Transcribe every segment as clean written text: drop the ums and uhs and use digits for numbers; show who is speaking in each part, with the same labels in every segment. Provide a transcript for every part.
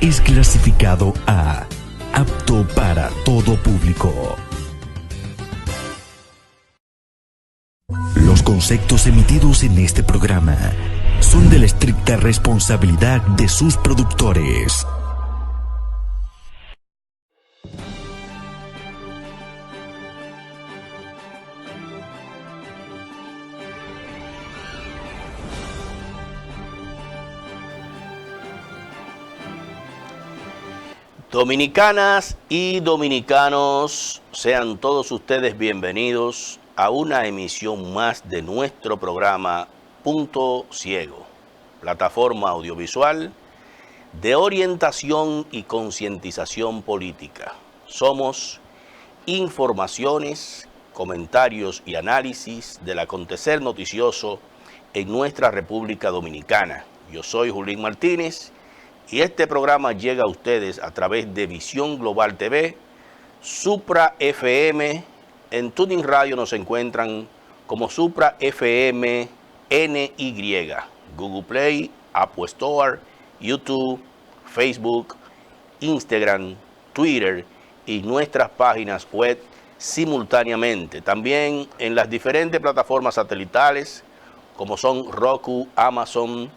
Speaker 1: es clasificado A, apto para todo público. Los conceptos emitidos en este programa son de la estricta responsabilidad de sus productores.
Speaker 2: Dominicanas y dominicanos, sean todos ustedes bienvenidos a una emisión más de nuestro programa Punto Ciego, plataforma audiovisual de orientación y concientización política. Somos informaciones, comentarios y análisis del acontecer noticioso en nuestra República Dominicana. Yo soy Julín Martínez y este programa llega a ustedes a través de Visión Global TV, Supra FM, en Tuning Radio nos encuentran como Supra FM NY, Google Play, Apple Store, YouTube, Facebook, Instagram, Twitter y nuestras páginas web simultáneamente. También en las diferentes plataformas satelitales como son Roku, Amazon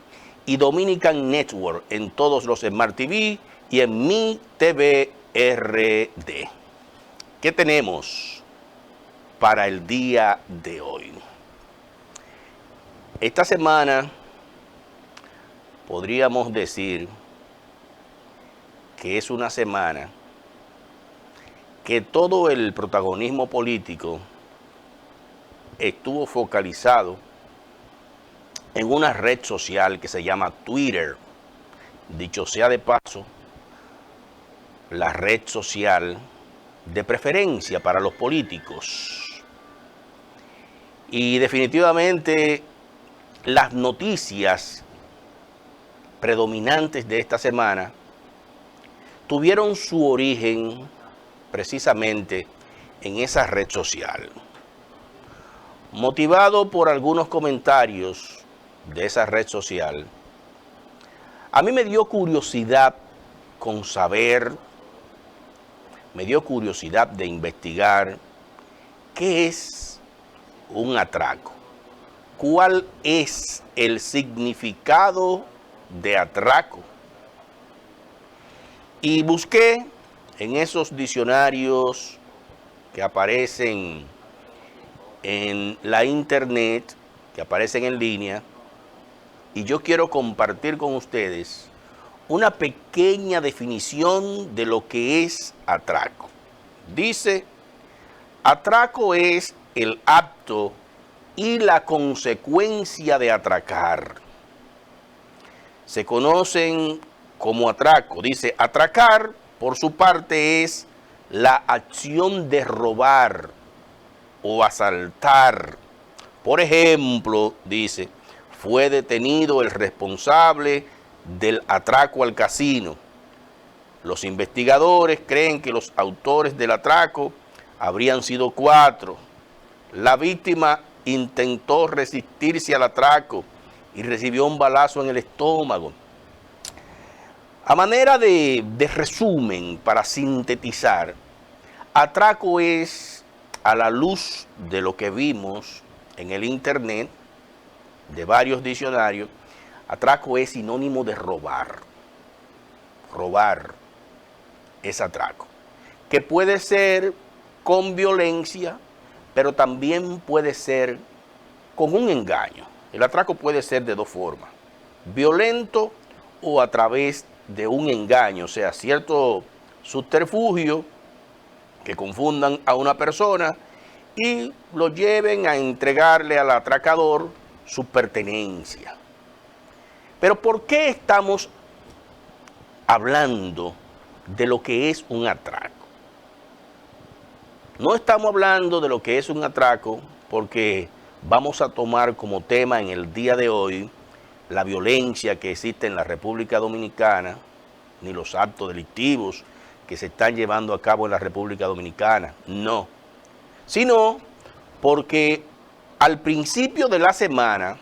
Speaker 2: y Dominican Network en todos los Smart TV y en Mi TV RD. ¿Qué tenemos para el día de hoy? Esta semana podríamos decir que es una semana que todo el protagonismo político estuvo focalizado en una red social que se llama Twitter. Dicho sea de paso, la red social de preferencia para los políticos. Y definitivamente las noticias predominantes de esta semana tuvieron su origen precisamente en esa red social. Motivado por algunos comentarios de esa red social, a mí me dio curiosidad con saber, me dio curiosidad de investigar qué es un atraco, cuál es el significado de atraco. Y busqué en esos diccionarios que aparecen en la internet, que aparecen en línea, y yo quiero compartir con ustedes una pequeña definición de lo que es atraco. Dice, atraco es el acto y la consecuencia de atracar. Se conocen como atraco. Dice, atracar, por su parte, es la acción de robar o asaltar. Por ejemplo, dice, fue detenido el responsable del atraco al casino. Los investigadores creen que los autores del atraco habrían sido 4. La víctima intentó resistirse al atraco y recibió un balazo en el estómago. A manera de resumen, para sintetizar, atraco es, a la luz de lo que vimos en el internet, de varios diccionarios, atraco es sinónimo de robar. Robar es atraco, que puede ser con violencia, pero también puede ser con un engaño. El atraco puede ser de 2 formas, violento o a través de un engaño, o sea, cierto subterfugio que confundan a una persona y lo lleven a entregarle al atracador su pertenencia. Pero ¿por qué estamos hablando de lo que es un atraco? No estamos hablando de lo que es un atraco porque vamos a tomar como tema en el día de hoy la violencia que existe en la República Dominicana, ni los actos delictivos que se están llevando a cabo en la República Dominicana, no. Sino porque al principio de la semana,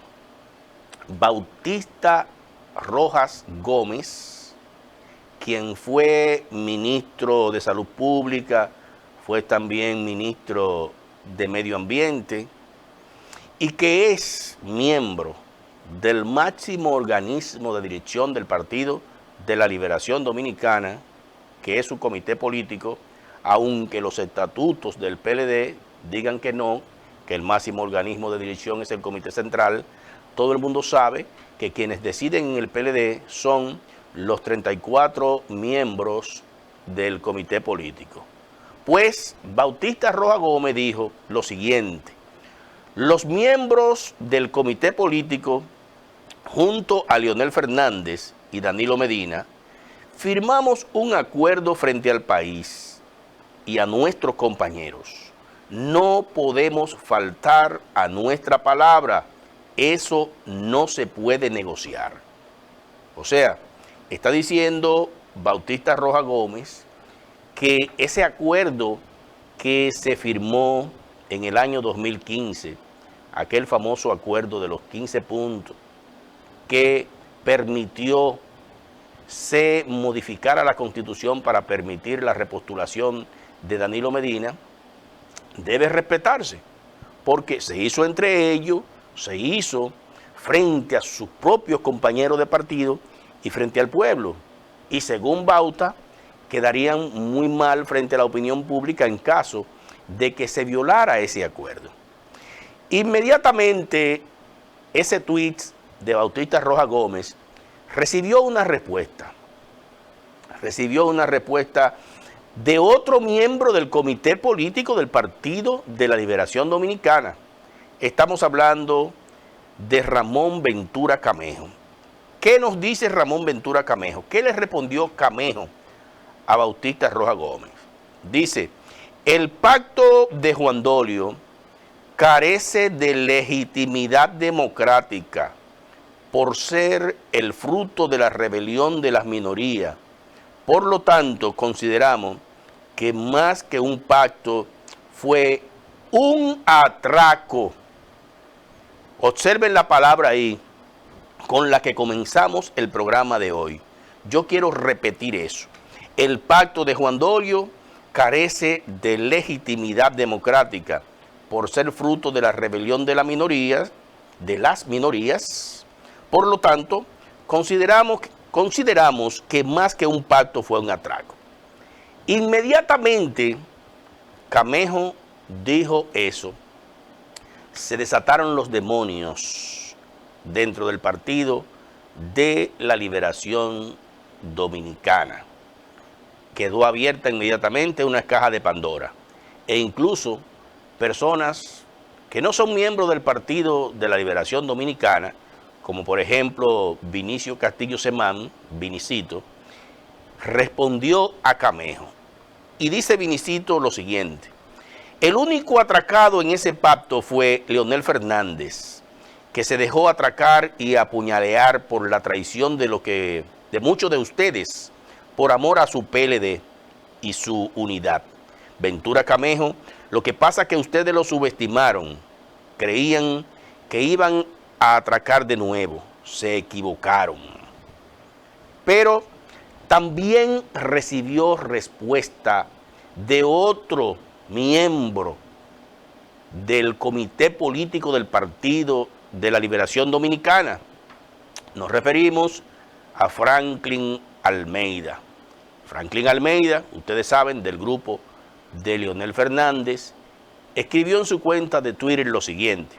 Speaker 2: Bautista Rojas Gómez, quien fue ministro de Salud Pública, fue también ministro de Medio Ambiente y que es miembro del máximo organismo de dirección del Partido de la Liberación Dominicana, que es su comité político, aunque los estatutos del PLD digan que no, que el máximo organismo de dirección es el Comité Central. Todo el mundo sabe que quienes deciden en el PLD son los 34 miembros del comité político. Pues Bautista Rojas Gómez dijo lo siguiente: los miembros del comité político, junto a Leonel Fernández y Danilo Medina, firmamos un acuerdo frente al país y a nuestros compañeros. No podemos faltar a nuestra palabra. Eso no se puede negociar. O sea, está diciendo Bautista Rojas Gómez que ese acuerdo que se firmó en el año 2015, aquel famoso acuerdo de los 15 puntos, que permitió se modificara la Constitución para permitir la repostulación de Danilo Medina, debe respetarse, porque se hizo entre ellos, se hizo frente a sus propios compañeros de partido y frente al pueblo, y según Bauta, quedarían muy mal frente a la opinión pública en caso de que se violara ese acuerdo. Inmediatamente, ese tuit de Bautista Rojas Gómez recibió una respuesta de otro miembro del comité político del Partido de la Liberación Dominicana. Estamos hablando de Ramón Ventura Camejo. ¿Qué nos dice Ramón Ventura Camejo? ¿Qué le respondió Camejo a Bautista Rojas Gómez? Dice: el pacto de Juan Dolio carece de legitimidad democrática por ser el fruto de la rebelión de las minorías. Por lo tanto, consideramos que más que un pacto fue un atraco. Observen la palabra ahí con la que comenzamos el programa de hoy. Yo quiero repetir eso. El pacto de Juan Dolio carece de legitimidad democrática por ser fruto de la rebelión de las minorías. Por lo tanto, consideramos que más que un pacto fue un atraco. Inmediatamente, Camejo dijo eso, se desataron los demonios dentro del Partido de la Liberación Dominicana. Quedó abierta inmediatamente una caja de Pandora. E incluso personas que no son miembros del Partido de la Liberación Dominicana, como por ejemplo Vinicio Castillo Semán, Vinicito, respondió a Camejo. Y dice Vinicito lo siguiente: el único atracado en ese pacto fue Leonel Fernández, que se dejó atracar y apuñalear por la traición de muchos de ustedes, por amor a su PLD y su unidad. Ventura Camejo, lo que pasa es que ustedes lo subestimaron, creían que iban a atracar de nuevo, se equivocaron. Pero también recibió respuesta de otro miembro del comité político del Partido de la Liberación Dominicana. Nos referimos a Franklin Almeida. Franklin Almeida, ustedes saben, del grupo de Leonel Fernández, escribió en su cuenta de Twitter lo siguiente: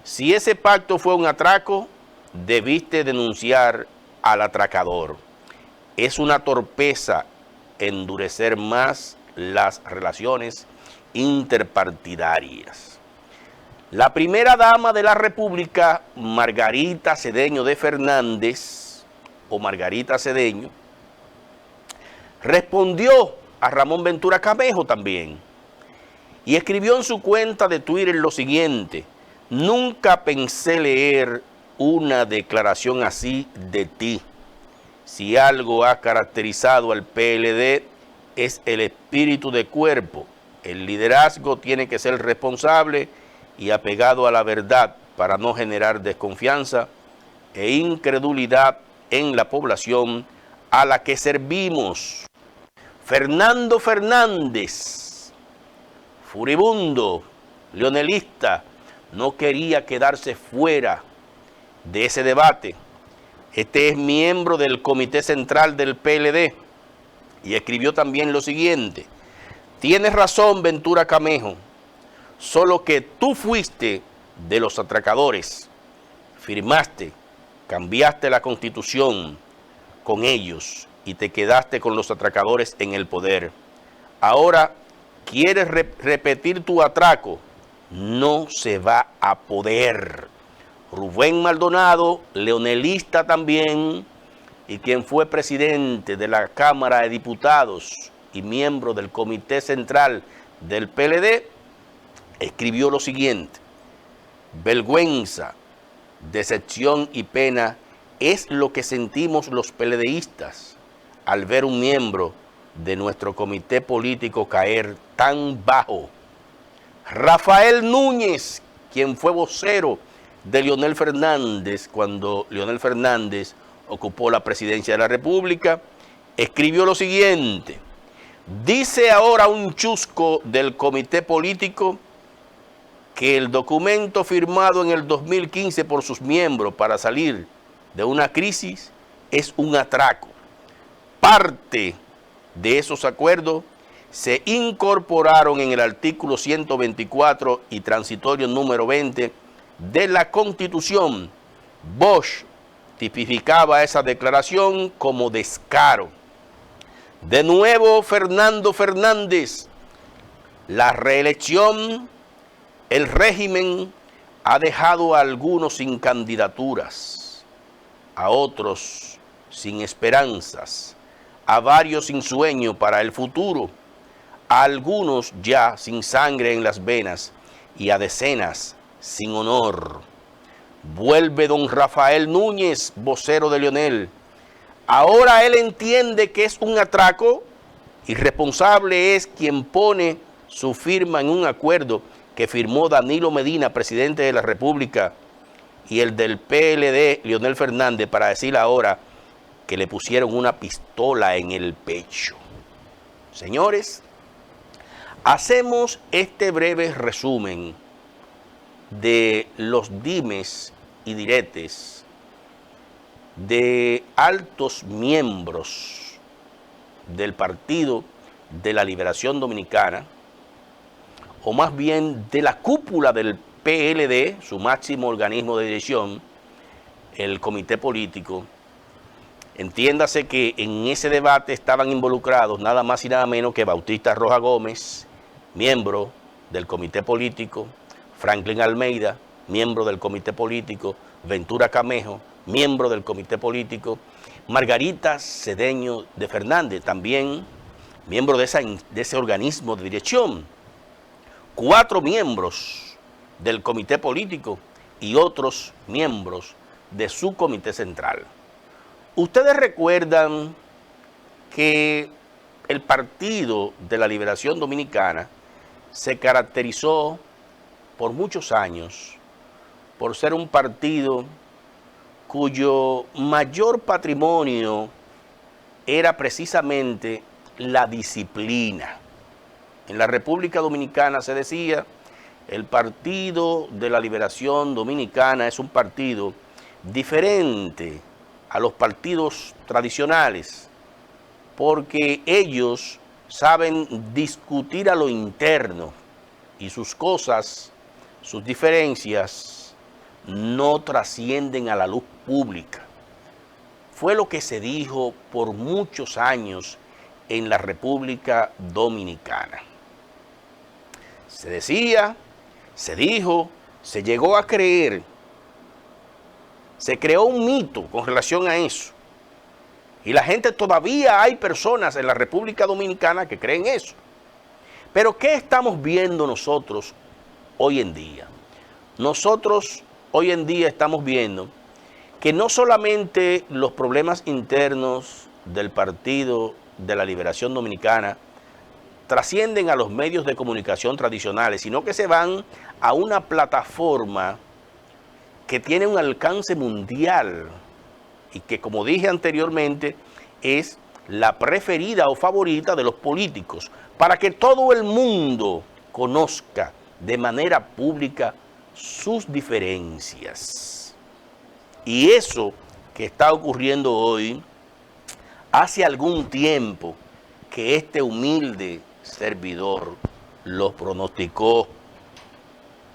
Speaker 2: si ese pacto fue un atraco, debiste denunciar al atracador. Es una torpeza endurecer más las relaciones interpartidarias. La primera dama de la República, Margarita Cedeño de Fernández, o Margarita Cedeño, respondió a Ramón Ventura Camejo también, y escribió en su cuenta de Twitter lo siguiente: nunca pensé leer una declaración así de ti. Si algo ha caracterizado al PLD es el espíritu de cuerpo. El liderazgo tiene que ser responsable y apegado a la verdad para no generar desconfianza e incredulidad en la población a la que servimos. Fernando Fernández, furibundo, leonelista, no quería quedarse fuera de ese debate. Este es miembro del Comité Central del PLD y escribió también lo siguiente: tienes razón, Ventura Camejo, solo que tú fuiste de los atracadores, firmaste, cambiaste la Constitución con ellos y te quedaste con los atracadores en el poder. Ahora quieres repetir tu atraco, no se va a poder. Rubén Maldonado, leonelista también, y quien fue presidente de la Cámara de Diputados y miembro del Comité Central del PLD, escribió lo siguiente: vergüenza, decepción y pena es lo que sentimos los PLDistas al ver un miembro de nuestro comité político caer tan bajo. Rafael Núñez, quien fue vocero de Leonel Fernández cuando Leonel Fernández ocupó la presidencia de la República, escribió lo siguiente: dice ahora un chusco del comité político que el documento firmado en el 2015 por sus miembros para salir de una crisis es un atraco. Parte de esos acuerdos se incorporaron en el artículo 124 y transitorio número 20 de la Constitución. Bosch tipificaba esa declaración como descaro. De nuevo, Fernando Fernández, la reelección, el régimen ha dejado a algunos sin candidaturas, a otros sin esperanzas, a varios sin sueño para el futuro, a algunos ya sin sangre en las venas y a decenas sin honor. Vuelve don Rafael Núñez, vocero de Leonel. Ahora él entiende que es un atraco y responsable es quien pone su firma en un acuerdo que firmó Danilo Medina, presidente de la República, y el del PLD, Leonel Fernández, para decir ahora que le pusieron una pistola en el pecho. Señores, hacemos este breve resumen de los dimes y diretes de altos miembros del Partido de la Liberación Dominicana, o más bien de la cúpula del PLD, su máximo organismo de dirección, el comité político. Entiéndase que en ese debate estaban involucrados nada más y nada menos que Bautista Roja Gómez, miembro del comité político, Franklin Almeida, miembro del comité político, Ventura Camejo, miembro del comité político, Margarita Cedeño de Fernández, también miembro de ese organismo de dirección, 4 miembros del comité político y otros miembros de su comité central. Ustedes recuerdan que el Partido de la Liberación Dominicana se caracterizó por muchos años por ser un partido cuyo mayor patrimonio era precisamente la disciplina. En la República Dominicana se decía, el Partido de la Liberación Dominicana es un partido diferente a los partidos tradicionales, porque ellos saben discutir a lo interno y sus cosas, sus diferencias, no trascienden a la luz pública. Fue lo que se dijo por muchos años en la República Dominicana. Se decía, se dijo, se llegó a creer, se creó un mito con relación a eso. Y la gente, todavía hay personas en la República Dominicana que creen eso. Pero ¿qué estamos viendo nosotros hoy en día? Nosotros hoy en día estamos viendo que no solamente los problemas internos del Partido de la Liberación Dominicana trascienden a los medios de comunicación tradicionales, sino que se van a una plataforma que tiene un alcance mundial y que, como dije anteriormente, es la preferida o favorita de los políticos, para que todo el mundo conozca de manera pública sus diferencias. Y eso que está ocurriendo hoy, hace algún tiempo que este humilde servidor lo pronosticó.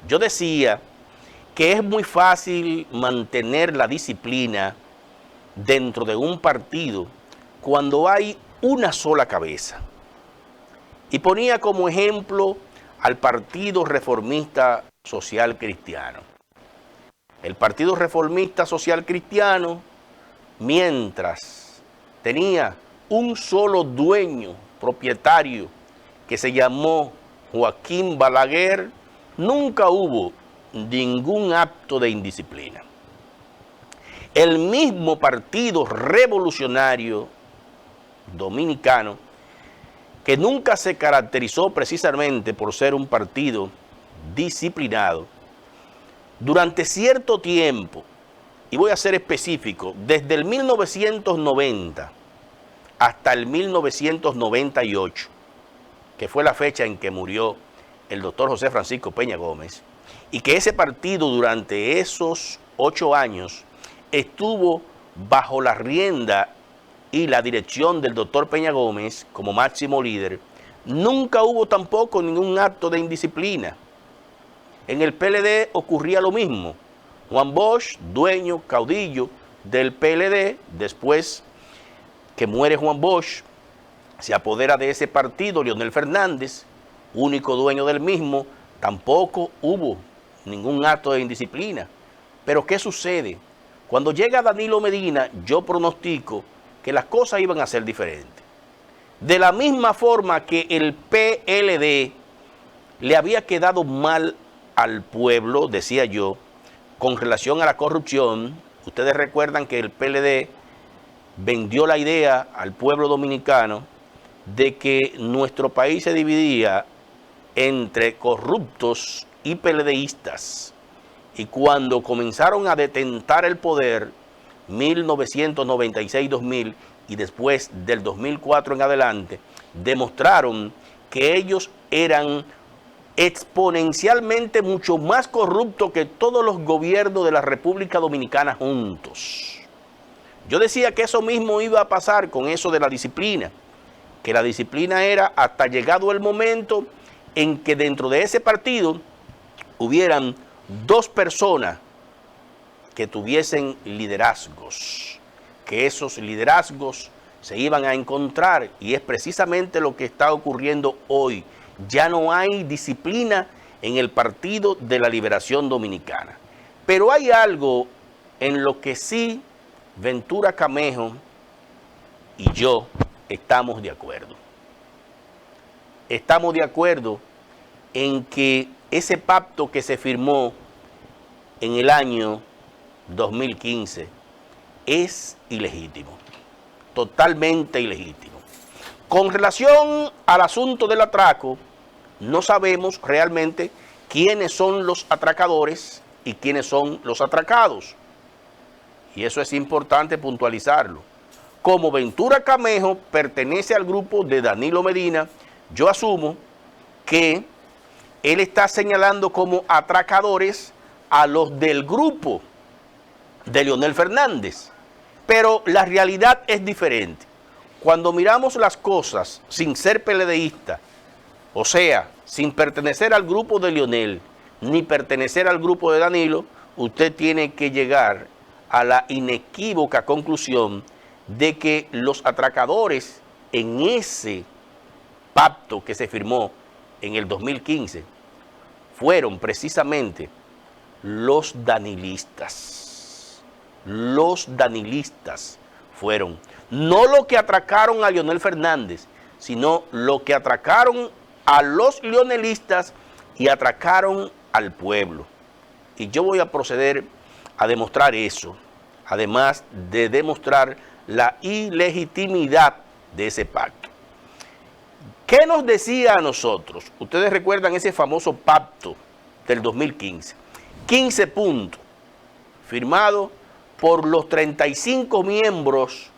Speaker 2: Yo decía que es muy fácil mantener la disciplina dentro de un partido cuando hay una sola cabeza. Y ponía como ejemplo al Partido Reformista Social Cristiano. El Partido Reformista Social Cristiano, mientras tenía un solo dueño, propietario, que se llamó Joaquín Balaguer, nunca hubo ningún acto de indisciplina. El mismo Partido Revolucionario Dominicano, que nunca se caracterizó precisamente por ser un partido disciplinado, durante cierto tiempo, y voy a ser específico, desde el 1990 hasta el 1998, que fue la fecha en que murió el doctor José Francisco Peña Gómez, y que ese partido durante esos 8 años estuvo bajo la rienda y la dirección del doctor Peña Gómez como máximo líder, nunca hubo tampoco ningún acto de indisciplina. En el PLD ocurría lo mismo. Juan Bosch, dueño, caudillo del PLD, después que muere Juan Bosch, se apodera de ese partido Leonel Fernández, único dueño del mismo, tampoco hubo ningún acto de indisciplina. Pero ¿qué sucede? Cuando llega Danilo Medina, yo pronostico que las cosas iban a ser diferentes. De la misma forma que el PLD le había quedado mal al pueblo, decía yo, con relación a la corrupción. Ustedes recuerdan que el PLD vendió la idea al pueblo dominicano de que nuestro país se dividía entre corruptos y PLDistas. Y cuando comenzaron a detentar el poder, 1996-2000 y después del 2004 en adelante, demostraron que ellos eran exponencialmente mucho más corruptos que todos los gobiernos de la República Dominicana juntos. Yo decía que eso mismo iba a pasar con eso de la disciplina, que la disciplina era hasta llegado el momento en que dentro de ese partido hubieran 2 personas que tuviesen liderazgos, que esos liderazgos se iban a encontrar, y es precisamente lo que está ocurriendo hoy. Ya no hay disciplina en el Partido de la Liberación Dominicana. Pero hay algo en lo que sí Ventura Camejo y yo estamos de acuerdo. Estamos de acuerdo en que ese pacto que se firmó en el año 2015 es ilegítimo, totalmente ilegítimo. Con relación al asunto del atraco, no sabemos realmente quiénes son los atracadores y quiénes son los atracados. Y eso es importante puntualizarlo. Como Ventura Camejo pertenece al grupo de Danilo Medina, yo asumo que él está señalando como atracadores a los del grupo de Leonel Fernández. Pero la realidad es diferente. Cuando miramos las cosas sin ser PLDista, o sea, sin pertenecer al grupo de Leonel, ni pertenecer al grupo de Danilo, usted tiene que llegar a la inequívoca conclusión de que los atracadores en ese pacto que se firmó en el 2015 fueron precisamente los danilistas. Los danilistas fueron, no lo que atracaron a Leonel Fernández, sino lo que atracaron a los leonelistas y atracaron al pueblo. Y yo voy a proceder a demostrar eso, además de demostrar la ilegitimidad de ese pacto. ¿Qué nos decía a nosotros? Ustedes recuerdan ese famoso pacto del 2015. 15 puntos, firmado por los 35 miembros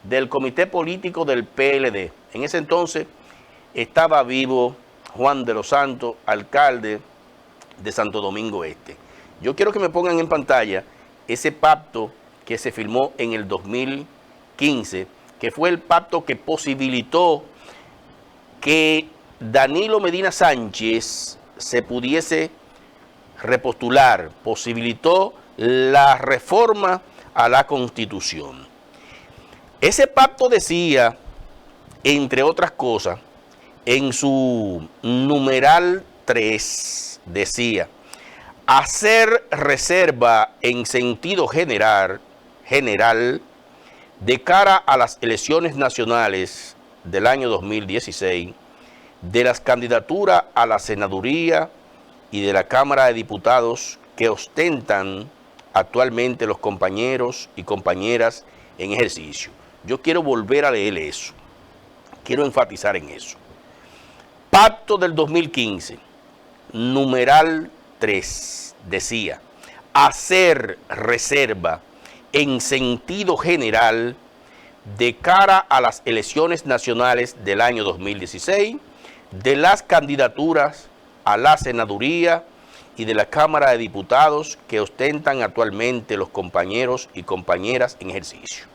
Speaker 2: del comité político del PLD. En ese entonces estaba vivo Juan de los Santos, alcalde de Santo Domingo Este. Yo quiero que me pongan en pantalla ese pacto que se firmó en el 2015, que fue el pacto que posibilitó que Danilo Medina Sánchez se pudiese repostular, posibilitó la reforma a la Constitución. Ese pacto decía, entre otras cosas, en su numeral 3, decía, hacer reserva en sentido general de cara a las elecciones nacionales del año 2016, de las candidaturas a la senaduría y de la Cámara de Diputados que ostentan actualmente los compañeros y compañeras en ejercicio. Yo quiero volver a leer eso, quiero enfatizar en eso. Pacto del 2015, numeral 3, decía, hacer reserva en sentido general de cara a las elecciones nacionales del año 2016, de las candidaturas a la senaduría y de la Cámara de Diputados que ostentan actualmente los compañeros y compañeras en ejercicio.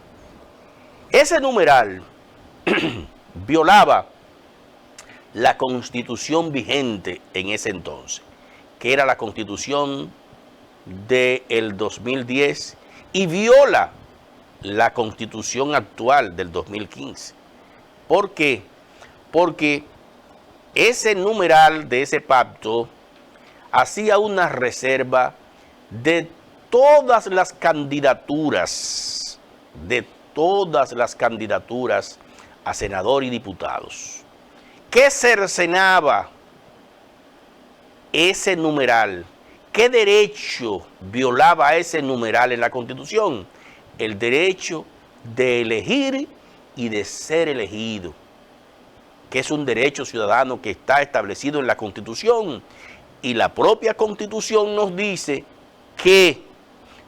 Speaker 2: Ese numeral violaba la Constitución vigente en ese entonces, que era la Constitución del 2010, y viola la Constitución actual del 2015. ¿Por qué? Porque ese numeral de ese pacto hacía una reserva de todas las candidaturas, a senador y diputados. ¿Qué cercenaba ese numeral? ¿Qué derecho violaba ese numeral en la Constitución? El derecho de elegir y de ser elegido, que es un derecho ciudadano que está establecido en la Constitución. Y la propia Constitución nos dice que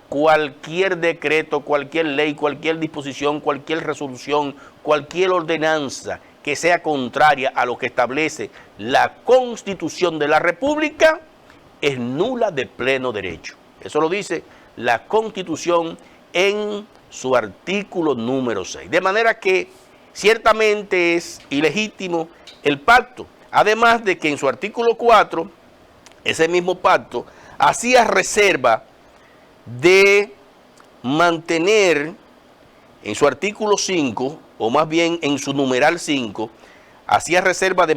Speaker 2: cualquier decreto, cualquier ley, cualquier disposición, cualquier resolución, cualquier ordenanza que sea contraria a lo que establece la Constitución de la República es nula de pleno derecho. Eso lo dice la Constitución en su artículo número 6. De manera que ciertamente es ilegítimo el pacto. Además de que en su artículo 4, ese mismo pacto hacía reserva de mantener, en su artículo 5, o más bien en su numeral 5, hacía reserva de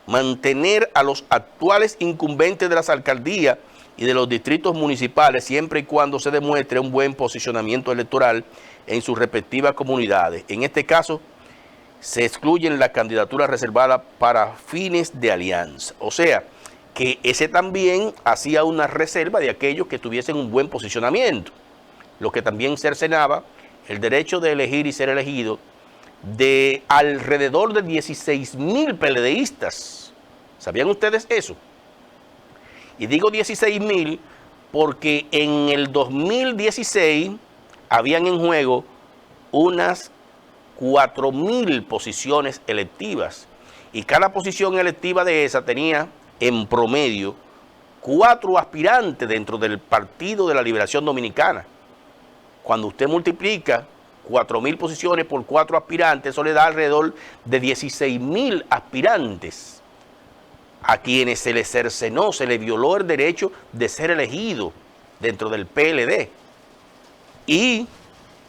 Speaker 2: mantener a los actuales incumbentes de las alcaldías y de los distritos municipales, siempre y cuando se demuestre un buen posicionamiento electoral en sus respectivas comunidades. En este caso, se excluyen las candidaturas reservadas para fines de alianza. O sea, que ese también hacía una reserva de aquellos que tuviesen un buen posicionamiento, lo que también cercenaba el derecho de elegir y ser elegido de alrededor de 16,000 PLDistas. ¿Sabían ustedes eso? Y digo 16,000 porque en el 2016 habían en juego unas 4,000 posiciones electivas, y cada posición electiva de esa tenía en promedio 4 aspirantes dentro del Partido de la Liberación Dominicana. Cuando usted multiplica 4,000 posiciones por 4 aspirantes, eso le da alrededor de 16,000 aspirantes a quienes se les cercenó, se les violó el derecho de ser elegido dentro del PLD. Y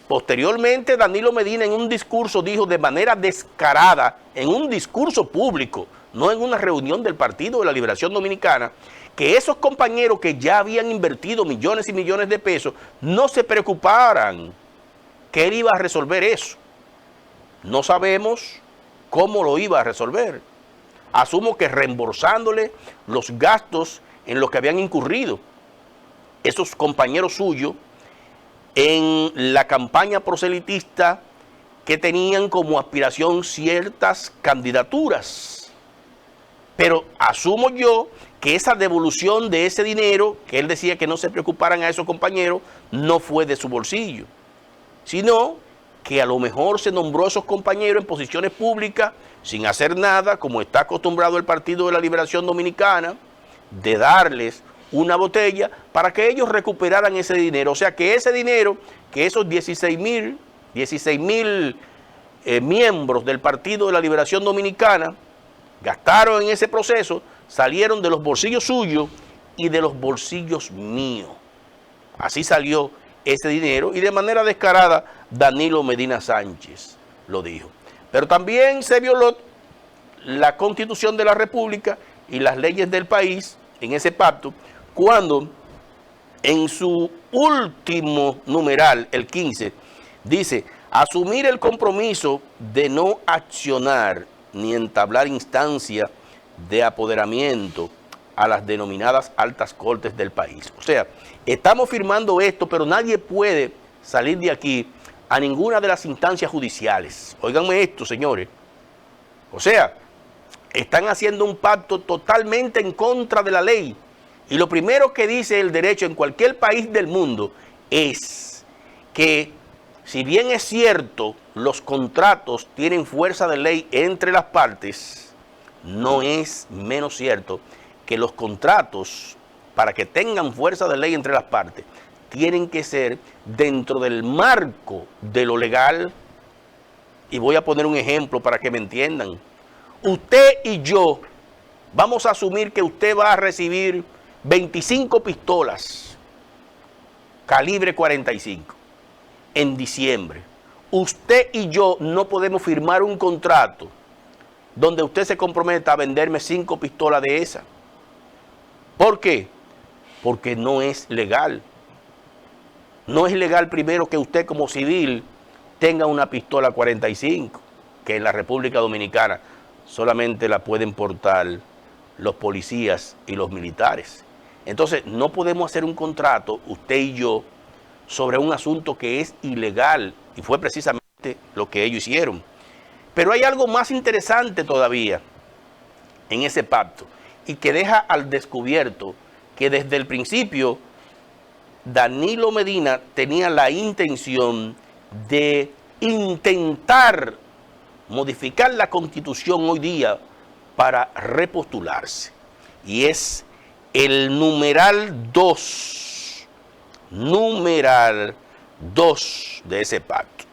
Speaker 2: posteriormente Danilo Medina en un discurso dijo de manera descarada, en un discurso público, no en una reunión del Partido de la Liberación Dominicana, que esos compañeros que ya habían invertido millones y millones de pesos no se preocuparan, que él iba a resolver eso. No sabemos cómo lo iba a resolver. Asumo que reembolsándole los gastos en los que habían incurrido esos compañeros suyos en la campaña proselitista que tenían como aspiración ciertas candidaturas. Pero asumo yo que esa devolución de ese dinero, que él decía que no se preocuparan a esos compañeros, no fue de su bolsillo, sino que a lo mejor se nombró a esos compañeros en posiciones públicas sin hacer nada, como está acostumbrado el Partido de la Liberación Dominicana, de darles una botella para que ellos recuperaran ese dinero. O sea, que ese dinero, que esos 16 mil miembros del Partido de la Liberación Dominicana gastaron en ese proceso, salieron de los bolsillos suyos y de los bolsillos míos. Así salió ese dinero y de manera descarada Danilo Medina Sánchez lo dijo. Pero también se violó la Constitución de la República y las leyes del país en ese pacto, cuando en su último numeral, el 15, dice: asumir el compromiso de no accionar ni entablar instancia de apoderamiento a las denominadas altas cortes del país. O sea, estamos firmando esto, pero nadie puede salir de aquí a ninguna de las instancias judiciales. Óiganme esto, señores. O sea, están haciendo un pacto totalmente en contra de la ley. Y lo primero que dice el derecho en cualquier país del mundo es que, si bien es cierto, los contratos tienen fuerza de ley entre las partes, no es menos cierto que los contratos, para que tengan fuerza de ley entre las partes, tienen que ser dentro del marco de lo legal. Y voy a poner un ejemplo para que me entiendan. Usted y yo vamos a asumir que usted va a recibir 25 pistolas calibre 45 en diciembre. Usted y yo no podemos firmar un contrato donde usted se comprometa a venderme 5 pistolas de esas. ¿Por qué? Porque no es legal. No es legal, primero, que usted como civil tenga una pistola 45, que en la República Dominicana solamente la pueden portar los policías y los militares. Entonces, no podemos hacer un contrato, usted y yo, sobre un asunto que es ilegal, y fue precisamente lo que ellos hicieron. Pero hay algo más interesante todavía en ese pacto, y que deja al descubierto que desde el principio Danilo Medina tenía la intención de intentar modificar la Constitución hoy día para repostularse. Y es el numeral 2 de ese pacto.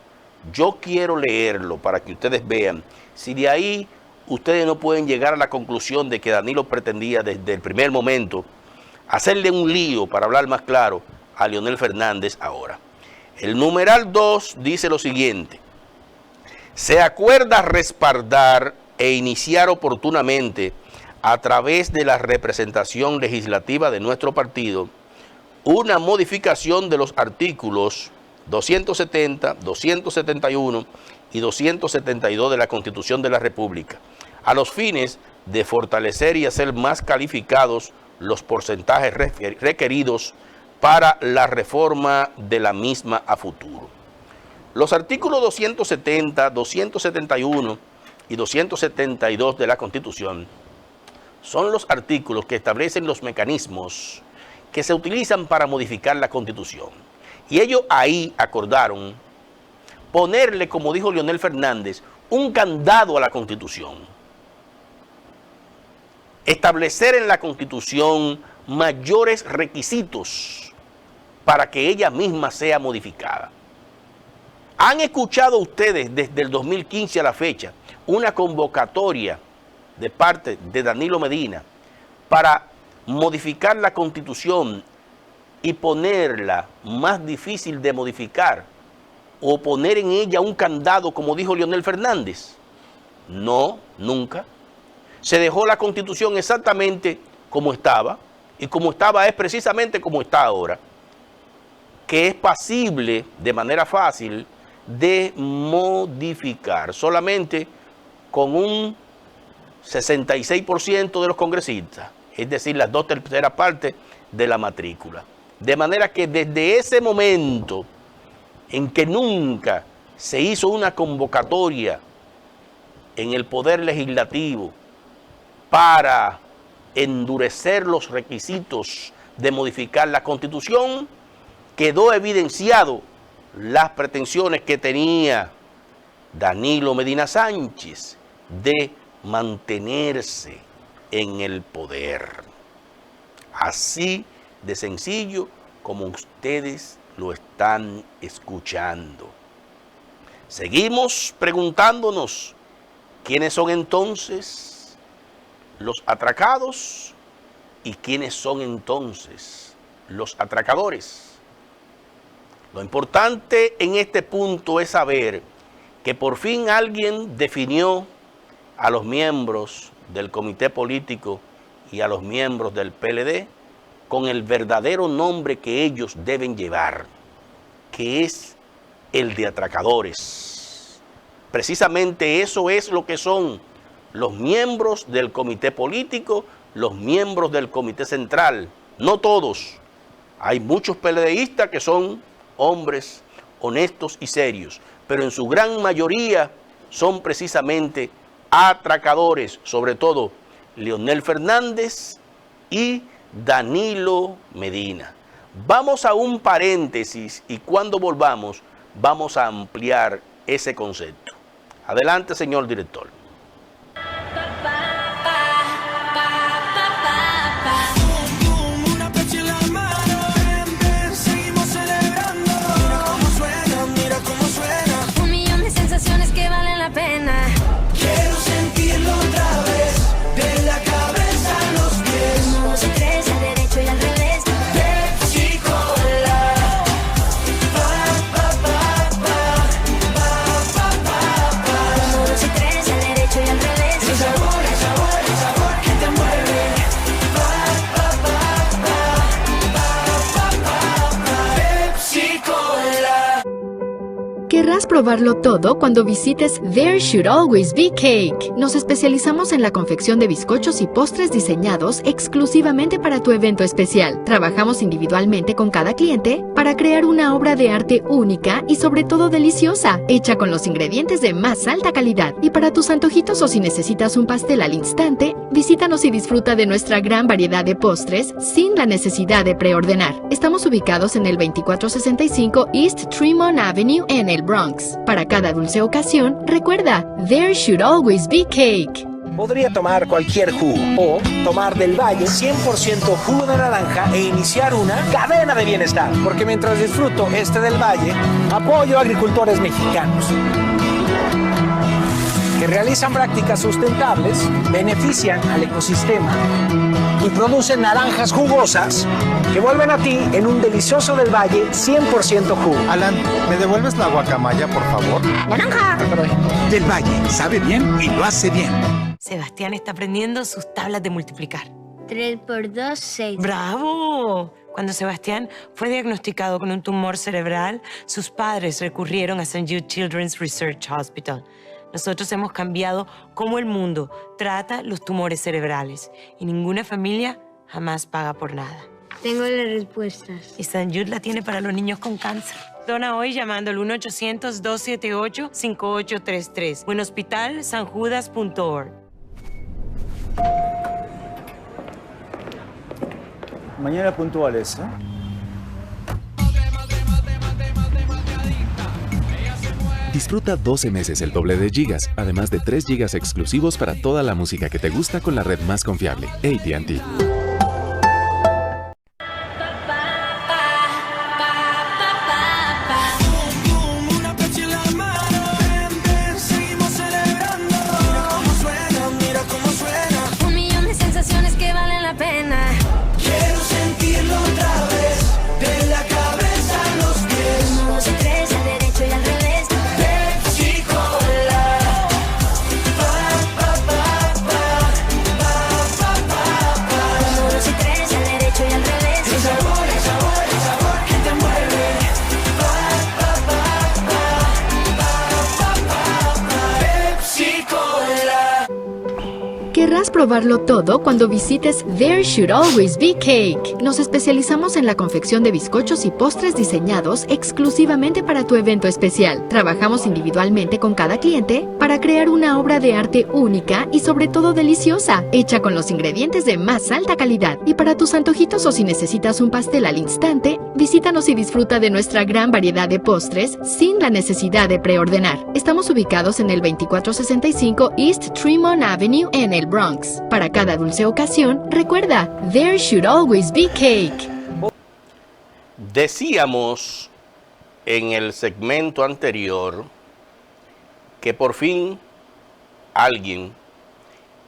Speaker 2: Yo quiero leerlo para que ustedes vean si de ahí ustedes no pueden llegar a la conclusión de que Danilo pretendía desde el primer momento hacerle un lío, para hablar más claro, a Leonel Fernández ahora. El numeral 2 dice lo siguiente: se acuerda respaldar e iniciar oportunamente, a través de la representación legislativa de nuestro partido, una modificación de los artículos 270, 271 y 272 de la Constitución de la República, a los fines de fortalecer y hacer más calificados los porcentajes requeridos para la reforma de la misma a futuro. Los artículos 270, 271 y 272 de la Constitución son los artículos que establecen los mecanismos que se utilizan para modificar la Constitución. Y ellos ahí acordaron ponerle, como dijo Leonel Fernández, un candado a la Constitución. Establecer en la Constitución mayores requisitos para que ella misma sea modificada. ¿Han escuchado ustedes desde el 2015 a la fecha una convocatoria de parte de Danilo Medina para modificar la Constitución y ponerla más difícil de modificar, o poner en ella un candado, como dijo Leonel Fernández? No, nunca. Se dejó la Constitución exactamente como estaba, y como estaba es precisamente como está ahora, que es pasible de manera fácil de modificar, solamente con un 66% de los congresistas, es decir, las 2/3 partes de la matrícula. De manera que desde ese momento en que nunca se hizo una convocatoria en el Poder Legislativo para endurecer los requisitos de modificar la Constitución, quedó evidenciado las pretensiones que tenía Danilo Medina Sánchez de mantenerse en el poder. Así de sencillo como ustedes lo están escuchando. Seguimos preguntándonos, ¿quiénes son entonces los atracados y quiénes son entonces los atracadores? Lo importante en este punto es saber que por fin alguien definió a los miembros del comité político y a los miembros del PLD con el verdadero nombre que ellos deben llevar, que es el de atracadores. Precisamente eso es lo que son los miembros del comité político, los miembros del comité central. No todos. Hay muchos PLDistas que son hombres honestos y serios, pero en su gran mayoría son precisamente atracadores, sobre todo Leonel Fernández y Danilo Medina. Vamos a un paréntesis y cuando volvamos vamos a ampliar ese concepto. Adelante, señor director.
Speaker 3: Querrás probarlo todo cuando visites There Should Always Be Cake. Nos especializamos en la confección de bizcochos y postres diseñados exclusivamente para tu evento especial. Trabajamos individualmente con cada cliente para crear una obra de arte única y sobre todo deliciosa, hecha con los ingredientes de más alta calidad. Y para tus antojitos o si necesitas un pastel al instante, visítanos y disfruta de nuestra gran variedad de postres sin la necesidad de preordenar. Estamos ubicados en el 2465 East Tremont Avenue en el Bronx. Para cada dulce ocasión, recuerda, There Should Always Be Cake.
Speaker 4: Podría tomar cualquier jugo o tomar del Valle 100% jugo de naranja e iniciar una cadena de bienestar. Porque mientras disfruto del Valle, apoyo a agricultores mexicanos que realizan prácticas sustentables, benefician al ecosistema y producen naranjas jugosas que vuelven a ti en un delicioso del Valle 100% jugo.
Speaker 5: Alan, ¿me devuelves la guacamaya, por favor?
Speaker 4: ¡Naranja!
Speaker 5: Del Valle, sabe bien y lo hace bien.
Speaker 6: Sebastián está aprendiendo sus tablas de multiplicar.
Speaker 7: 3 por 2, 6.
Speaker 6: ¡Bravo! Cuando Sebastián fue diagnosticado con un tumor cerebral, sus padres recurrieron a St. Jude Children's Research Hospital. Nosotros hemos cambiado cómo el mundo trata los tumores cerebrales y ninguna familia jamás paga por nada.
Speaker 7: Tengo las respuestas.
Speaker 6: Y St. Jude la tiene para los niños con cáncer. Dona hoy llamando al 1-800-278-5833 o en hospitalsanjudas.org.
Speaker 8: Mañana puntuales, ¿eh?
Speaker 9: Disfruta 12 meses el doble de gigas, además de 3 gigas exclusivos para toda la música que te gusta con la red más confiable, AT&T.
Speaker 3: Querrás probarlo todo cuando visites There Should Always Be Cake. Nos especializamos en la confección de bizcochos y postres diseñados exclusivamente para tu evento especial. Trabajamos individualmente con cada cliente para crear una obra de arte única y sobre todo deliciosa, hecha con los ingredientes de más alta calidad. Y para tus antojitos o si necesitas un pastel al instante, visítanos y disfruta de nuestra gran variedad de postres sin la necesidad de preordenar. Estamos ubicados en el 2465 East Tremont Avenue en el Bronx. Para cada dulce ocasión, recuerda, There Should Always Be Cake.
Speaker 2: Decíamos en el segmento anterior que por fin alguien,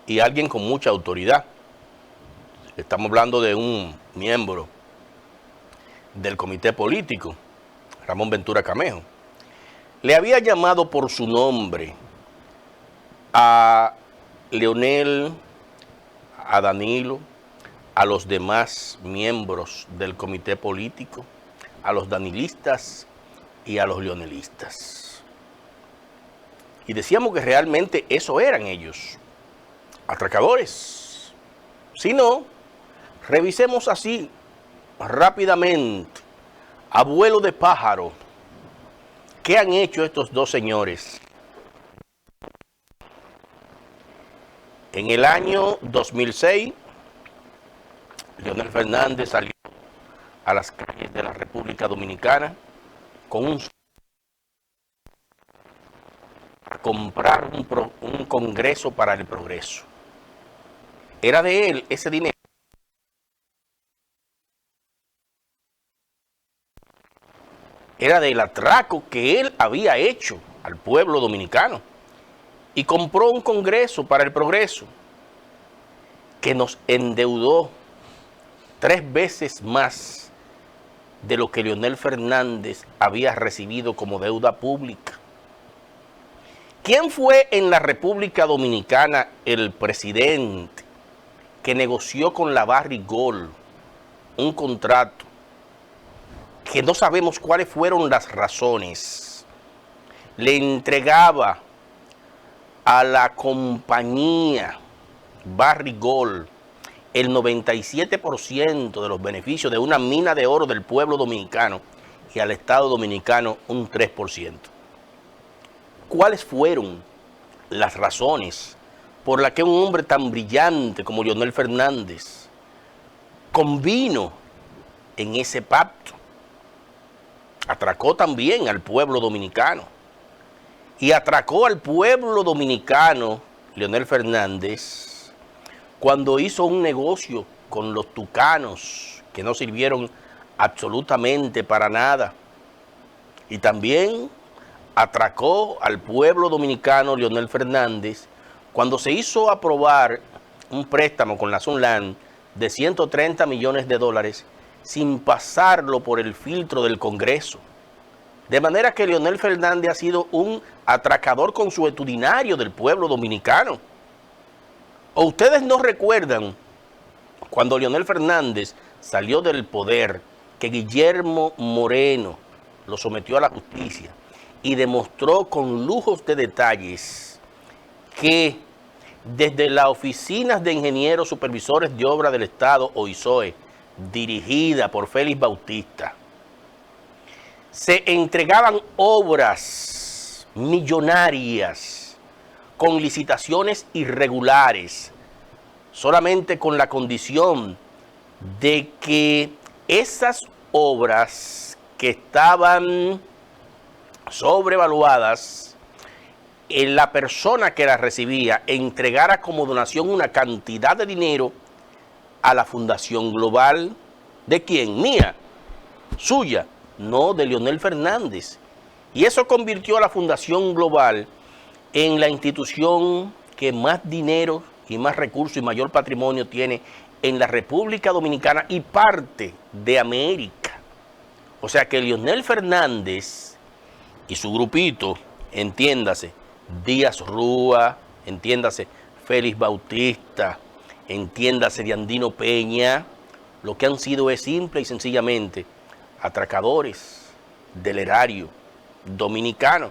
Speaker 2: y alguien con mucha autoridad, estamos hablando de un miembro del comité político, Ramón Ventura Camejo, le había llamado por su nombre a Leonel, a Danilo, a los demás miembros del comité político, a los danilistas y a los leonelistas. Y decíamos que realmente eso eran ellos, atracadores. Si no, revisemos así rápidamente, a vuelo de pájaro, ¿qué han hecho estos dos señores? En el año 2006, Leonel Fernández salió a las calles de la República Dominicana con a comprar un Congreso para el Progreso. Era de él ese dinero. Era del atraco que él había hecho al pueblo dominicano. Y compró un Congreso para el Progreso que nos endeudó 3 veces más de lo que Leonel Fernández había recibido como deuda pública. ¿Quién fue en la República Dominicana el presidente que negoció con la Barrick Gold un contrato que no sabemos cuáles fueron las razones? Le entregaba a la compañía Barrick Gold el 97% de los beneficios de una mina de oro del pueblo dominicano y al Estado dominicano un 3%. ¿Cuáles fueron las razones por las que un hombre tan brillante como Leonel Fernández convino en ese pacto? Atracó también al pueblo dominicano. Y atracó al pueblo dominicano, Leonel Fernández, cuando hizo un negocio con los tucanos que no sirvieron absolutamente para nada. Y también atracó al pueblo dominicano, Leonel Fernández, cuando se hizo aprobar un préstamo con la Sunland de 130 millones de dólares sin pasarlo por el filtro del Congreso. De manera que Leonel Fernández ha sido un atracador consuetudinario del pueblo dominicano. ¿O ustedes no recuerdan cuando Leonel Fernández salió del poder que Guillermo Moreno lo sometió a la justicia y demostró con lujos de detalles que desde las oficinas de ingenieros supervisores de obra del Estado, OISOE, dirigida por Félix Bautista, se entregaban obras millonarias con licitaciones irregulares, solamente con la condición de que esas obras que estaban sobrevaluadas, la persona que las recibía entregara como donación una cantidad de dinero a la Fundación Global. ¿De quién? Mía, suya. No, de Leonel Fernández. Y eso convirtió a la Fundación Global en la institución que más dinero y más recursos y mayor patrimonio tiene en la República Dominicana y parte de América. O sea que Leonel Fernández y su grupito, entiéndase, Díaz Rúa, entiéndase, Félix Bautista, entiéndase, de Andino Peña, lo que han sido es simple y sencillamente atracadores del erario dominicano.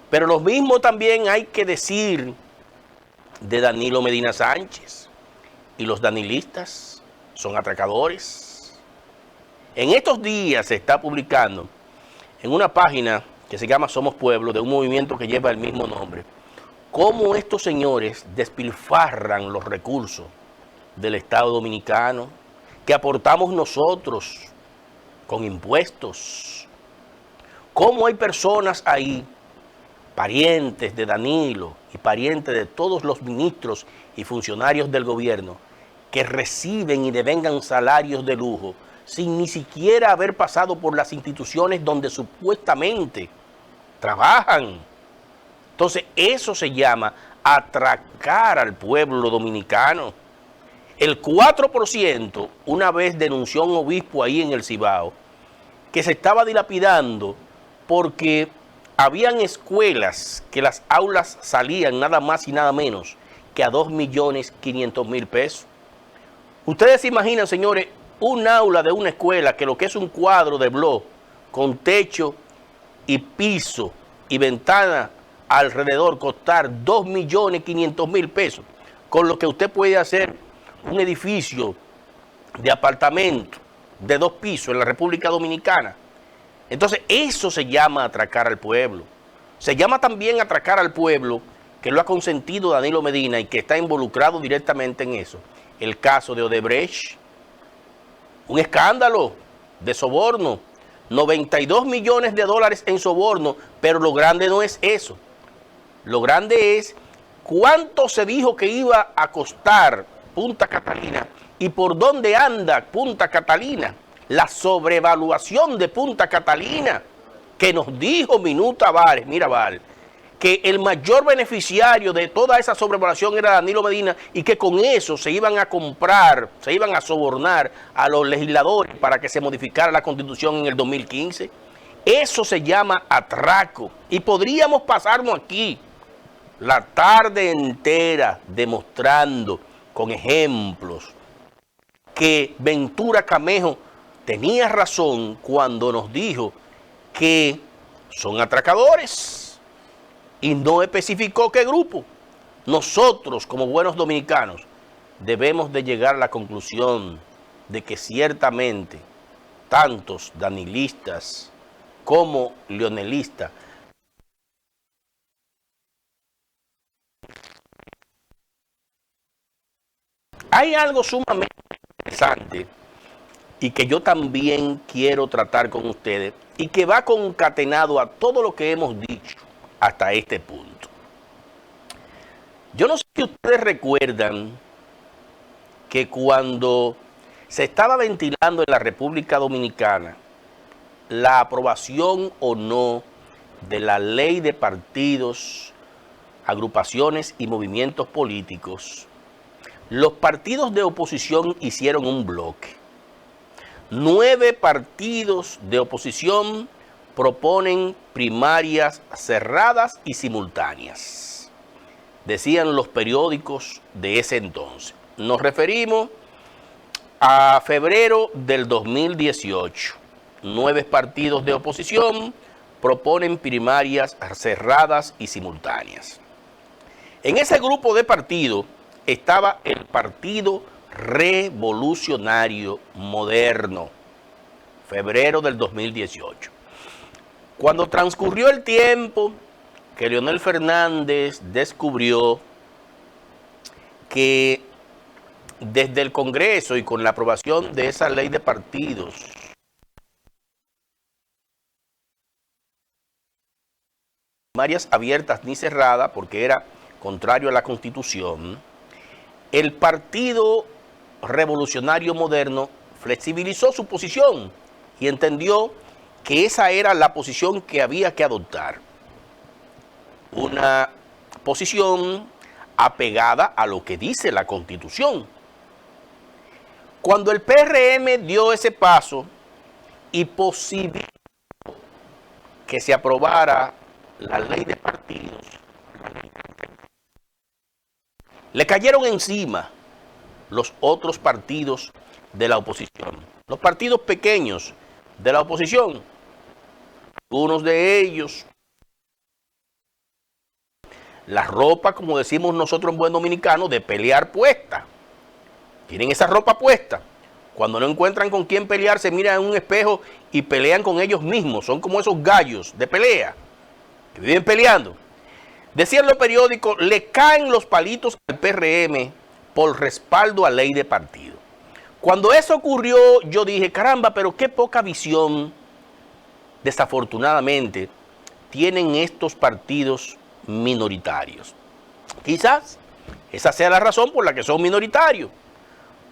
Speaker 2: Pero lo mismo también hay que decir de Danilo Medina Sánchez. Y los danilistas son atracadores. En estos días se está publicando en una página que se llama Somos Pueblo, de un movimiento que lleva el mismo nombre, cómo estos señores despilfarran los recursos del Estado Dominicano que aportamos nosotros con impuestos. Cómo hay personas ahí, parientes de Danilo y parientes de todos los ministros y funcionarios del gobierno, que reciben y devengan salarios de lujo sin ni siquiera haber pasado por las instituciones donde supuestamente trabajan. Entonces eso se llama atracar al pueblo dominicano. El 4%, una vez denunció un obispo ahí en el Cibao, que se estaba dilapidando porque habían escuelas que las aulas salían nada más y nada menos que a 2.500.000 pesos. Ustedes se imaginan, señores, un aula de una escuela que lo que es un cuadro de bloc con techo y piso y ventana alrededor costar 2.500.000 pesos, con lo que usted puede hacer un edificio de apartamento de 2 pisos en la República Dominicana. Entonces eso se llama atracar al pueblo. Se llama también atracar al pueblo que lo ha consentido Danilo Medina y que está involucrado directamente en eso. El caso de Odebrecht, un escándalo de soborno, 92 millones de dólares en soborno, pero lo grande no es eso. Lo grande es cuánto se dijo que iba a costar Punta Catalina y por dónde anda Punta Catalina. La sobrevaluación de Punta Catalina, que nos dijo Minuta Mirabal, que el mayor beneficiario de toda esa sobrevaluación era Danilo Medina y que con eso se iban a comprar, se iban a sobornar a los legisladores para que se modificara la Constitución en el 2015. Eso se llama atraco. Y podríamos pasarnos aquí la tarde entera demostrando con ejemplos que Ventura Camejo tenía razón cuando nos dijo que son atracadores y no especificó qué grupo. Nosotros, como buenos dominicanos, debemos de llegar a la conclusión de que ciertamente tantos danilistas como leonelistas hay algo sumamente interesante y que yo también quiero tratar con ustedes y que va concatenado a todo lo que hemos dicho hasta este punto. Yo no sé si ustedes recuerdan que cuando se estaba ventilando en la República Dominicana la aprobación o no de la ley de partidos, agrupaciones y movimientos políticos, los partidos de oposición hicieron un bloque. 9 partidos de oposición proponen primarias cerradas y simultáneas, decían los periódicos de ese entonces. Nos referimos a febrero del 2018. 9 partidos de oposición proponen primarias cerradas y simultáneas. En ese grupo de partidos estaba el Partido Revolucionario Moderno, febrero del 2018. Cuando transcurrió el tiempo que Leonel Fernández descubrió que desde el Congreso y con la aprobación de esa ley de partidos, primarias abiertas ni cerradas, porque era contrario a la Constitución, el Partido Revolucionario Moderno flexibilizó su posición y entendió que esa era la posición que había que adoptar. Una posición apegada a lo que dice la Constitución. Cuando el PRM dio ese paso y posibilitó que se aprobara la ley de partidos, le cayeron encima los otros partidos de la oposición, los partidos pequeños de la oposición. Algunos de ellos la ropa, como decimos nosotros en buen dominicano, de pelear puesta. Tienen esa ropa puesta. Cuando no encuentran con quién pelear, se miran en un espejo y pelean con ellos mismos. Son como esos gallos de pelea que viven peleando. Decían los periódicos, le caen los palitos al PRM por respaldo a ley de partido. Cuando eso ocurrió, yo dije, caramba, pero qué poca visión, desafortunadamente, tienen estos partidos minoritarios. Quizás esa sea la razón por la que son minoritarios.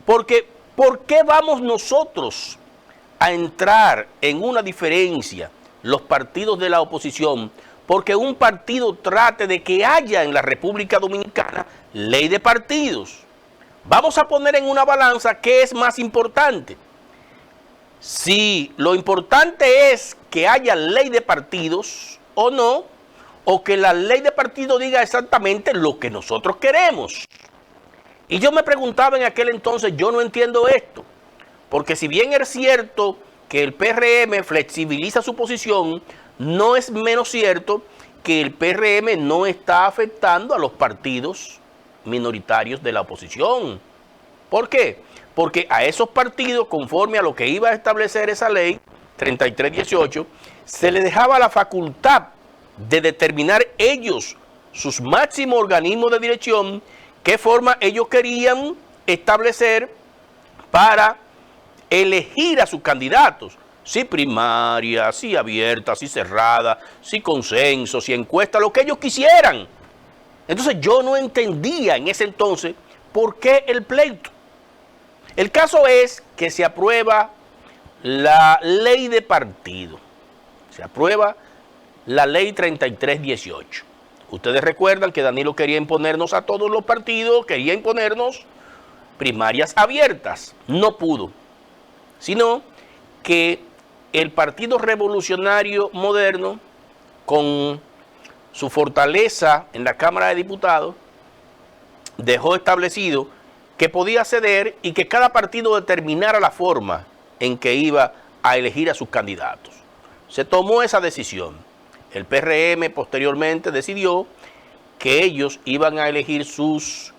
Speaker 2: Porque, ¿por qué vamos nosotros a entrar en una diferencia, los partidos de la oposición? Porque un partido trate de que haya en la República Dominicana ley de partidos. Vamos a poner en una balanza qué es más importante. Si lo importante es que haya ley de partidos o no, o que la ley de partidos diga exactamente lo que nosotros queremos. Y yo me preguntaba en aquel entonces, yo no entiendo esto, porque si bien es cierto que el PRM flexibiliza su posición, no es menos cierto que el PRM no está afectando a los partidos minoritarios de la oposición. ¿Por qué? Porque a esos partidos, conforme a lo que iba a establecer esa ley 3318, se les dejaba la facultad de determinar ellos, sus máximos organismos de dirección, qué forma ellos querían establecer para elegir a sus candidatos. Si primaria, si abierta, si cerrada, si consenso, si encuesta, lo que ellos quisieran. Entonces yo no entendía en ese entonces por qué el pleito. El caso es que se aprueba la ley de partido. Se aprueba la ley 3318. Ustedes recuerdan que Danilo quería imponernos a todos los partidos, quería imponernos primarias abiertas. No pudo, sino que el Partido Revolucionario Moderno, con su fortaleza en la Cámara de Diputados, dejó establecido que podía ceder y que cada partido determinara la forma en que iba a elegir a sus candidatos. Se tomó esa decisión. El PRM posteriormente decidió que ellos iban a elegir sus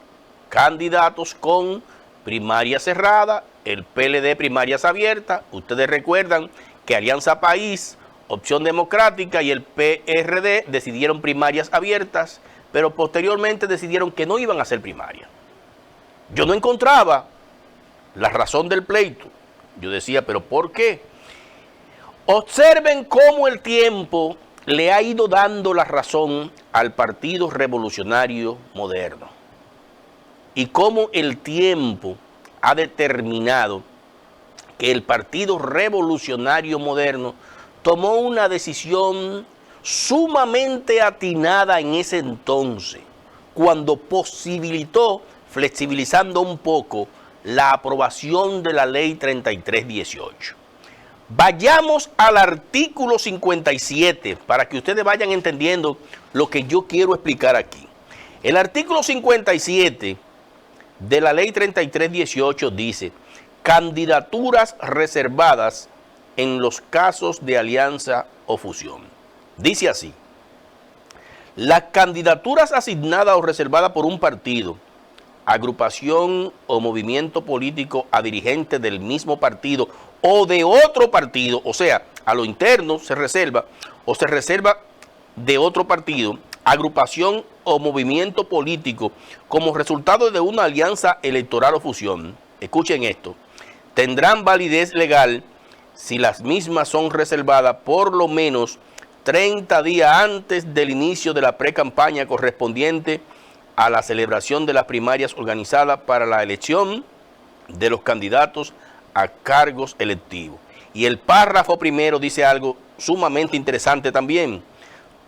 Speaker 2: candidatos con primaria cerrada, el PLD primarias abiertas. Ustedes recuerdan que Alianza País, Opción Democrática y el PRD decidieron primarias abiertas, pero posteriormente decidieron que no iban a hacer primarias. Yo no encontraba la razón del pleito. Yo decía, ¿pero por qué? Observen cómo el tiempo le ha ido dando la razón al Partido Revolucionario Moderno y cómo el tiempo ha determinado que el Partido Revolucionario Moderno tomó una decisión sumamente atinada en ese entonces, cuando posibilitó, flexibilizando un poco, la aprobación de la ley 3318. Vayamos al artículo 57 para que ustedes vayan entendiendo lo que yo quiero explicar aquí. El artículo 57 de la ley 3318 dice: candidaturas reservadas en los casos de alianza o fusión. Dice así: las candidaturas asignadas o reservadas por un partido, agrupación o movimiento político a dirigentes del mismo partido o de otro partido, o sea, a lo interno se reserva o se reserva de otro partido, agrupación o movimiento político como resultado de una alianza electoral o fusión. Escuchen esto: tendrán validez legal si las mismas son reservadas por lo menos 30 días antes del inicio de la precampaña correspondiente a la celebración de las primarias organizadas para la elección de los candidatos a cargos electivos. Y el párrafo primero dice algo sumamente interesante también: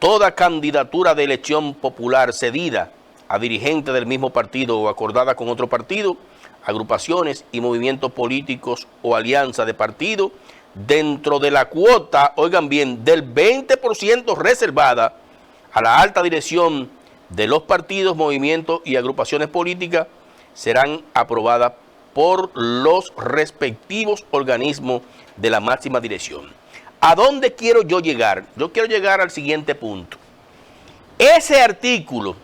Speaker 2: toda candidatura de elección popular cedida a dirigentes del mismo partido o acordada con otro partido, agrupaciones y movimientos políticos o alianza de partido, dentro de la cuota, oigan bien, del 20% reservada a la alta dirección de los partidos, movimientos y agrupaciones políticas, serán aprobadas por los respectivos organismos de la máxima dirección. ¿A dónde quiero yo llegar? Yo quiero llegar al siguiente punto. Ese artículo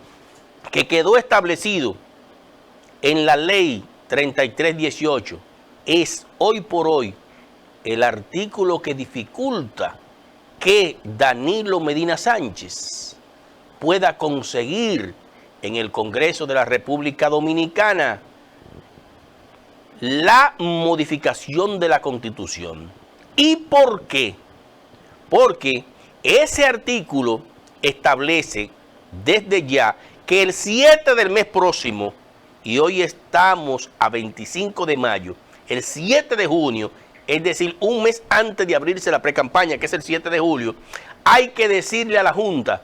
Speaker 2: que quedó establecido en la ley 3318 es hoy por hoy el artículo que dificulta que Danilo Medina Sánchez pueda conseguir en el Congreso de la República Dominicana la modificación de la Constitución. ¿Y por qué? Porque ese artículo establece desde ya que el 7 del mes próximo, y hoy estamos a 25 de mayo, el 7 de junio, es decir, un mes antes de abrirse la precampaña, que es el 7 de julio, hay que decirle a la Junta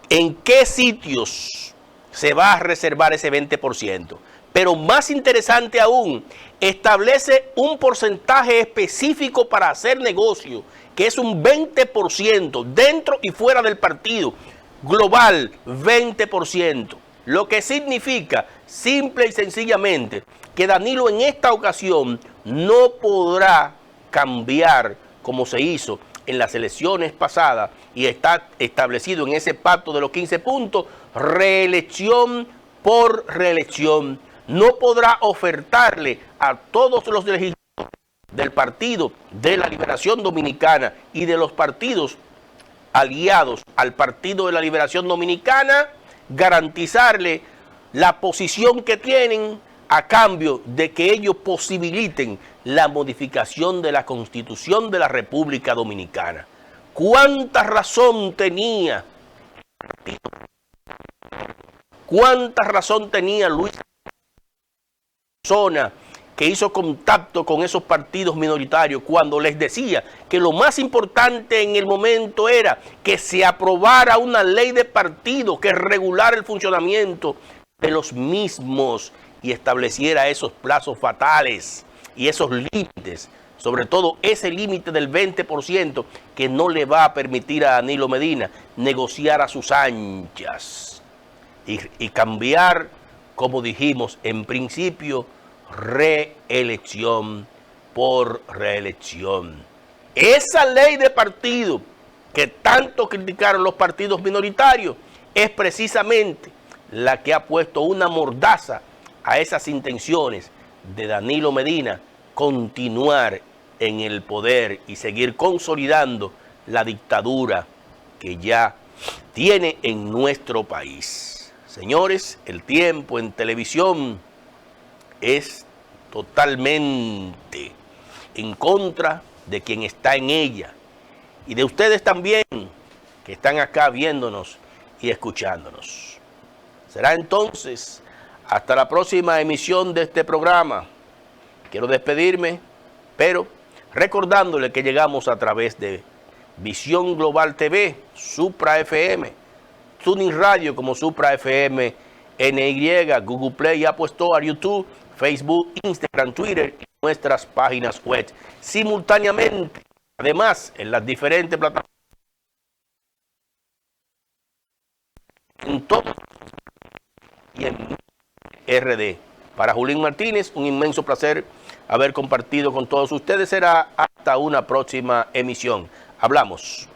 Speaker 2: en qué sitios se va a reservar ese 20%. Pero más interesante aún, establece un porcentaje específico para hacer negocio, que es un 20% dentro y fuera del partido, global 20%. Lo que significa, simple y sencillamente, que Danilo en esta ocasión no podrá cambiar como se hizo en las elecciones pasadas y está establecido en ese pacto de los 15 puntos, reelección por reelección. No podrá ofertarle a todos los legisladores del Partido de la Liberación Dominicana y de los partidos aliados al Partido de la Liberación Dominicana, garantizarle la posición que tienen a cambio de que ellos posibiliten la modificación de la Constitución de la República Dominicana. ¿Cuánta razón tenía? ¿Cuánta razón tenía Luis Zona, que hizo contacto con esos partidos minoritarios cuando les decía que lo más importante en el momento era que se aprobara una ley de partidos que regulara el funcionamiento de los mismos y estableciera esos plazos fatales y esos límites, sobre todo ese límite del 20% que no le va a permitir a Danilo Medina negociar a sus anchas y cambiar, como dijimos en principio, reelección por reelección. Esa ley de partido que tanto criticaron los partidos minoritarios es precisamente la que ha puesto una mordaza a esas intenciones de Danilo Medina continuar en el poder y seguir consolidando la dictadura que ya tiene en nuestro país. Señores, el tiempo en televisión es totalmente en contra de quien está en ella y de ustedes también que están acá viéndonos y escuchándonos. Será entonces hasta la próxima emisión de este programa. Quiero despedirme, pero recordándole que llegamos a través de Visión Global TV, Supra FM, Tuning Radio como Supra FM, NY, Google Play, Apple Store, YouTube, Facebook, Instagram, Twitter y nuestras páginas web. Simultáneamente, además, en las diferentes plataformas, en todo y en RD. Para Julín Martínez, un inmenso placer haber compartido con todos ustedes. Será hasta una próxima emisión. Hablamos.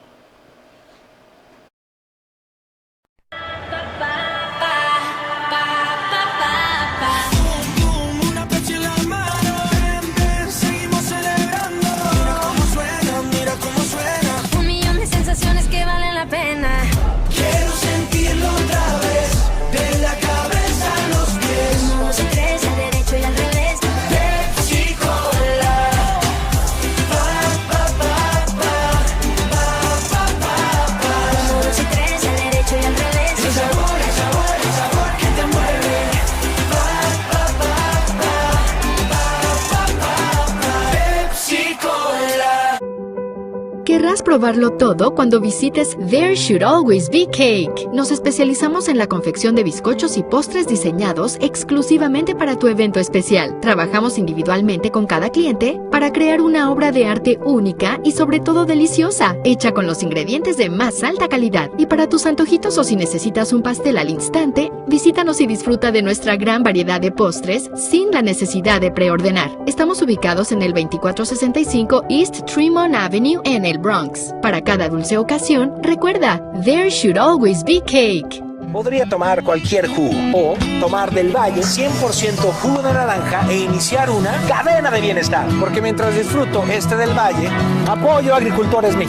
Speaker 3: Querrás probarlo todo cuando visites There Should Always Be Cake. Nos especializamos en la confección de bizcochos y postres diseñados exclusivamente para tu evento especial. Trabajamos individualmente con cada cliente para crear una obra de arte única y sobre todo deliciosa, hecha con los ingredientes de más alta calidad. Y para tus antojitos o si necesitas un pastel al instante, visítanos y disfruta de nuestra gran variedad de postres sin la necesidad de preordenar. Estamos ubicados en el 2465 East Tremont Avenue en el Bronx. Para cada dulce ocasión, recuerda, There Should Always Be Cake.
Speaker 4: Podría tomar cualquier jugo o tomar del Valle 100% jugo de naranja e iniciar una cadena de bienestar. Porque mientras disfruto este del Valle, apoyo a agricultores mexicanos.